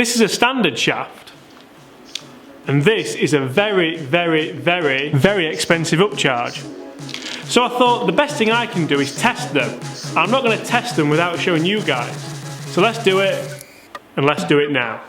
This is a standard shaft, and this is a very, very, very, very expensive upcharge. So I thought the best thing I can do is test them. I'm not going to test them without showing you guys. So let's do it, and let's do it now.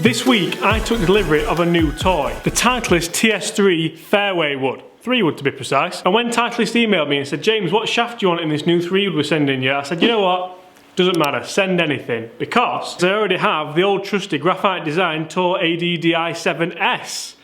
This week I took delivery of a new toy, the Titleist TS3 fairway wood. 3 wood to be precise. And when Titleist emailed me and said, James, what shaft do you want in this new 3 wood we're sending you? I said, you know what? Doesn't matter, send anything. Because I already have the old trusty graphite design Tor ADDI7S.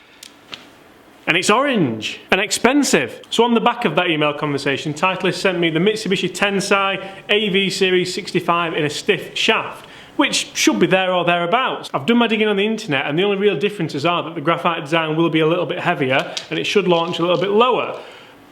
And it's orange and expensive. So on the back of that email conversation, Titleist sent me the Mitsubishi Tensei AV Series 65 in a stiff shaft, which should be there or thereabouts. I've done my digging on the internet, and the only real differences are that the graphite design will be a little bit heavier and it should launch a little bit lower.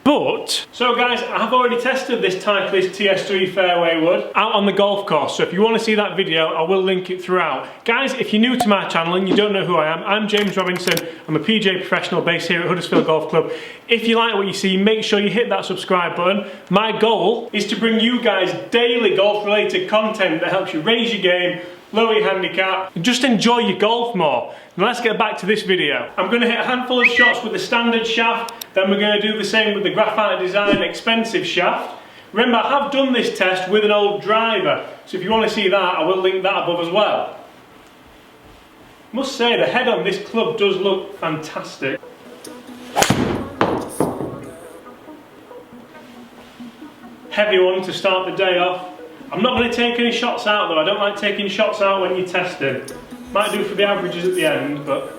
But, so guys, I've already tested this Titleist TS3 fairway wood out on the golf course, so if you want to see that video, I will link it throughout. Guys, if you're new to my channel and you don't know who I am, I'm James Robinson. I'm a PGA professional based here at Huddersfield Golf Club. If you like what you see, make sure you hit that subscribe button. My goal is to bring you guys daily golf-related content that helps you raise your game, lower your handicap, and just enjoy your golf more. Now let's get back to this video. I'm going to hit a handful of shots with the standard shaft, then we're going to do the same with the graphite design expensive shaft. Remember, I have done this test with an old driver, so if you want to see that, I will link that above as well. I must say, the head on this club does look fantastic. Heavy one to start the day off. I'm not going to take any shots out though. I don't like taking shots out when you're testing. Might do for the averages at the end, but...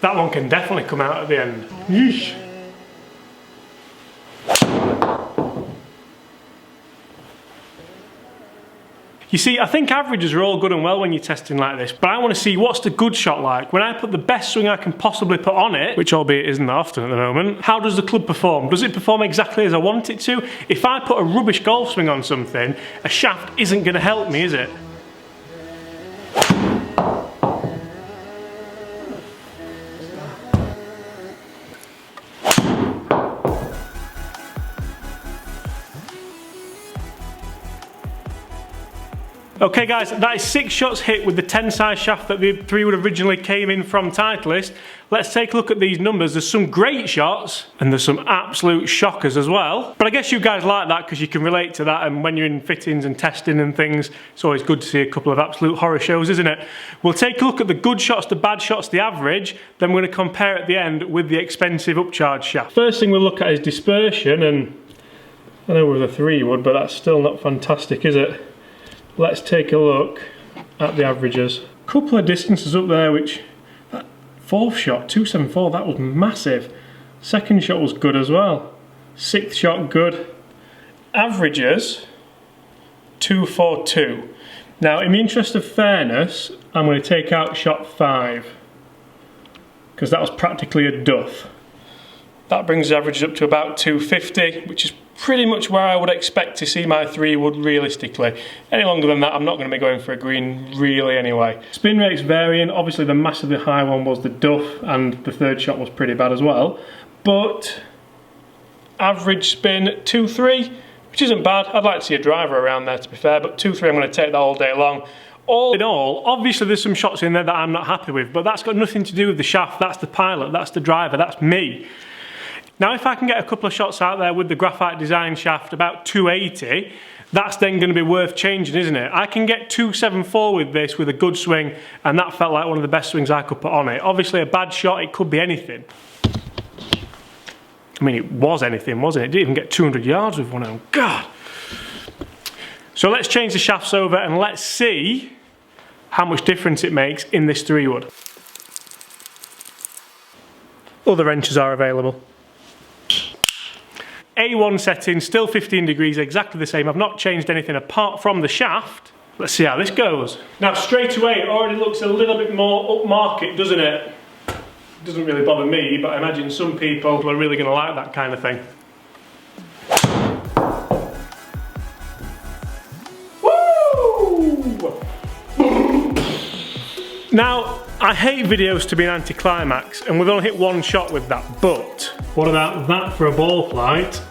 that one can definitely come out at the end. Yeesh. You see, I think averages are all good and well when you're testing like this, but I want to see what's the good shot like. When I put the best swing I can possibly put on it, which albeit isn't that often at the moment, how does the club perform? Does it perform exactly as I want it to? If I put a rubbish golf swing on something, a shaft isn't going to help me, is it? Okay guys, that is 6 shots hit with the Tensei shaft that the 3 wood originally came in from Titleist. Let's take a look at these numbers. There's some great shots and there's some absolute shockers as well. But I guess you guys like that because you can relate to that, and when you're in fittings and testing and things, it's always good to see a couple of absolute horror shows, isn't it? We'll take a look at the good shots, the bad shots, the average, then we're going to compare at the end with the expensive upcharge shaft. First thing we'll look at is dispersion, and I know with a 3 wood, but that's still not fantastic, is it? Let's take a look at the averages. Couple of distances up there, which that 4th shot, 274, that was massive. 2nd shot was good as well. 6th shot good. Averages 242. Now, in the interest of fairness, I'm going to take out shot 5 because that was practically a duff. That brings the averages up to about 250, which is pretty much where I would expect to see my 3 wood realistically. Any longer than that, I'm not going to be going for a green really anyway. Spin rate's varying. Obviously the massively high one was the duff, and the 3rd shot was pretty bad as well. But average spin 2-3, which isn't bad. I'd like to see a driver around there, to be fair, but 2-3 I'm going to take that all day long. All in all, obviously there's some shots in there that I'm not happy with, but that's got nothing to do with the shaft. That's the pilot, that's the driver, that's me. Now if I can get a couple of shots out there with the graphite design shaft about 280, that's then going to be worth changing, isn't it? I can get 274 with this with a good swing, and that felt like one of the best swings I could put on it. Obviously a bad shot, it could be anything. I mean, it was anything, wasn't it? It didn't even get 200 yards with one of them. God! So let's change the shafts over and let's see how much difference it makes in this 3 wood. Other wrenches are available. A1 setting, still 15 degrees, exactly the same. I've not changed anything apart from the shaft. Let's see how this goes. Now straight away it already looks a little bit more upmarket, doesn't it? It doesn't really bother me, but I imagine some people are really going to like that kind of thing. Woo! Now, I hate videos to be an anticlimax, and we've only hit one shot with that, but what about that for a ball flight?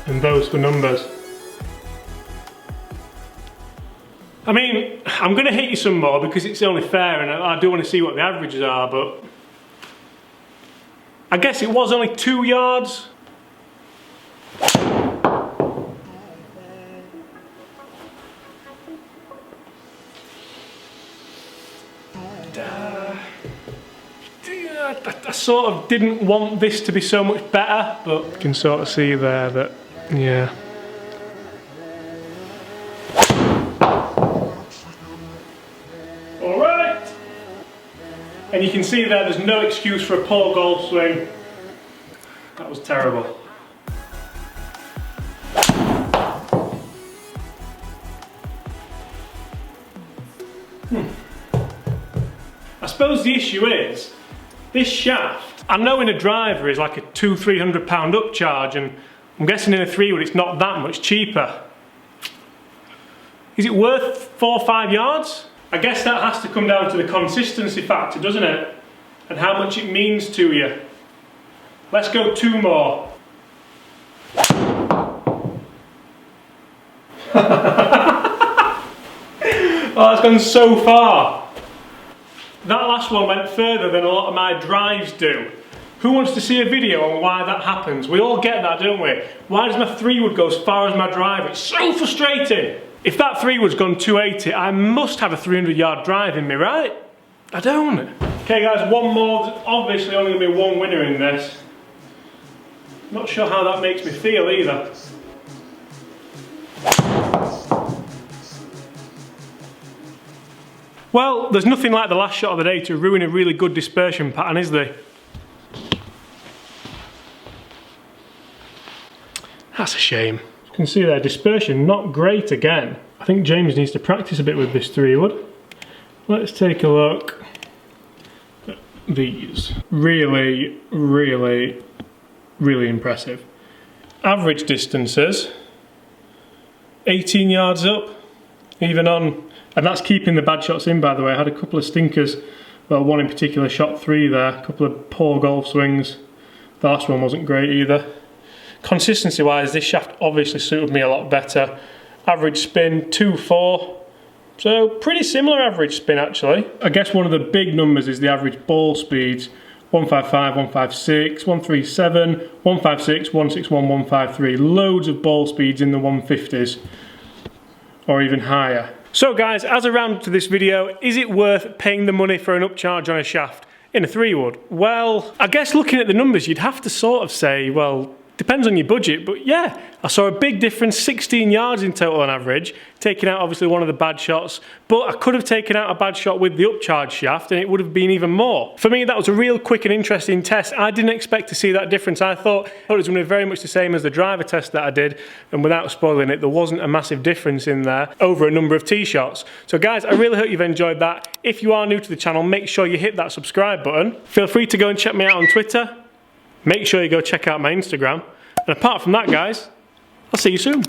And those for numbers. I mean, I'm going to hit you some more because it's only fair, and I do want to see what the averages are, but I guess it was only 2 yards. I sort of didn't want this to be so much better, but you can sort of see there that, yeah. Alright! And you can see there, there's no excuse for a poor golf swing. That was terrible. I suppose the issue is, this shaft, I know in a driver is like a £200–300 upcharge, and I'm guessing in a 3-wood it's not that much cheaper. Is it worth 4 or 5 yards? I guess that has to come down to the consistency factor, doesn't it? And how much it means to you. Let's go 2 more. Oh, it's gone so far. That last one went further than a lot of my drives do. Who wants to see a video on why that happens? We all get that, don't we? Why does my 3-wood go as far as my drive? It's so frustrating. If that 3-wood's gone 280, I must have a 300-yard drive in me, right? I don't. Okay guys, one more. There's obviously only going to be one winner in this. Not sure how that makes me feel either. Well, there's nothing like the last shot of the day to ruin a really good dispersion pattern, is there? That's a shame. You can see there, dispersion not great again. I think James needs to practice a bit with this 3-wood. Let's take a look at these. Really, really, really impressive. Average distances, 18 yards up, even on. And that's keeping the bad shots in, by the way. I had a couple of stinkers. Well, one in particular shot 3 there. A couple of poor golf swings. The last one wasn't great either. Consistency wise, this shaft obviously suited me a lot better. Average spin 2.4. So pretty similar average spin actually. I guess one of the big numbers is the average ball speeds. 155, 156, 137, 156, 161, 153. Loads of ball speeds in the 150s. Or even higher. So guys, as a round to this video, is it worth paying the money for an upcharge on a shaft in a 3-wood? Well, I guess looking at the numbers, you'd have to sort of say, well, depends on your budget, but yeah, I saw a big difference, 16 yards in total on average, taking out obviously one of the bad shots, but I could have taken out a bad shot with the upcharge shaft and it would have been even more. For me, that was a real quick and interesting test. I didn't expect to see that difference. I thought it was going to be very much the same as the driver test that I did, and without spoiling it, there wasn't a massive difference in there over a number of tee shots. So guys, I really hope you've enjoyed that. If you are new to the channel, make sure you hit that subscribe button. Feel free to go and check me out on Twitter. Make sure you go check out my Instagram. And apart from that, guys, I'll see you soon.